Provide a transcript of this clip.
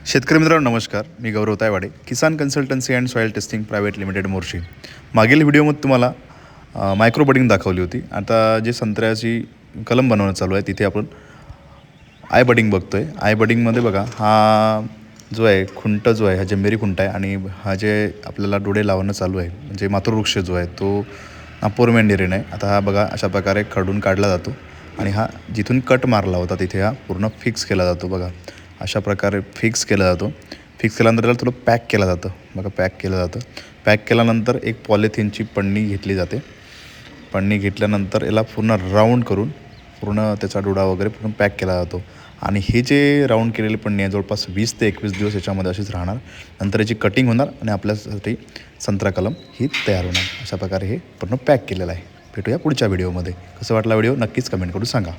शेतकरी मित्रांनो नमस्कार. मी Gaurav Taywade, Kisan consultancy and soil testing private limited Morshi. मागील व्हिडिओमध्ये तुम्हाला मायक्रो बडिंग दाखवली होती. आता जे संत्र्याची कलम बनवणं चालू आहे तिथे आपण आय बडिंग बघतो आहे. आय बडिंगमध्ये बघा हा जो आहे खुंट जो आहे हा जंबेरी खुंट आहे आणि हा जे आपल्याला डोळे लावणं चालू आहे म्हणजे मातृवृक्ष जो आहे तो नागपूर मेंडेरीन आहे. आता हा बघा अशा प्रकारे खडून काढला जातो आणि हा जिथून कट मारला होता तिथे हा पूर्ण फिक्स केला जातो. बघा अशा प्रकारे फिक्स केला जातो. फिक्स केल्यानंतर त्याला थोडं पॅक केलं जातं. बघा पॅक केलं जातं. पॅक केल्यानंतर एक पॉलिथिनची पन्नी घेतली जाते. पन्नी घेतल्यानंतर याला पूर्ण राऊंड करून पूर्ण त्याचा डोळा वगैरे पूर्ण पॅक केला जातो. आणि हे जे राऊंड केलेली पन्नी आहे जवळपास 20 ते 21 दिवस याच्यामध्ये अशीच राहणार. नंतर याची कटिंग होणार आणि आपल्यासाठी संत्रा कलम ही तयार होणार. अशा प्रकारे हे पूर्ण पॅक केलेलं आहे. भेटूया पुढच्या व्हिडिओमध्ये. कसं वाटला व्हिडिओ नक्कीच कमेंट करून सांगा.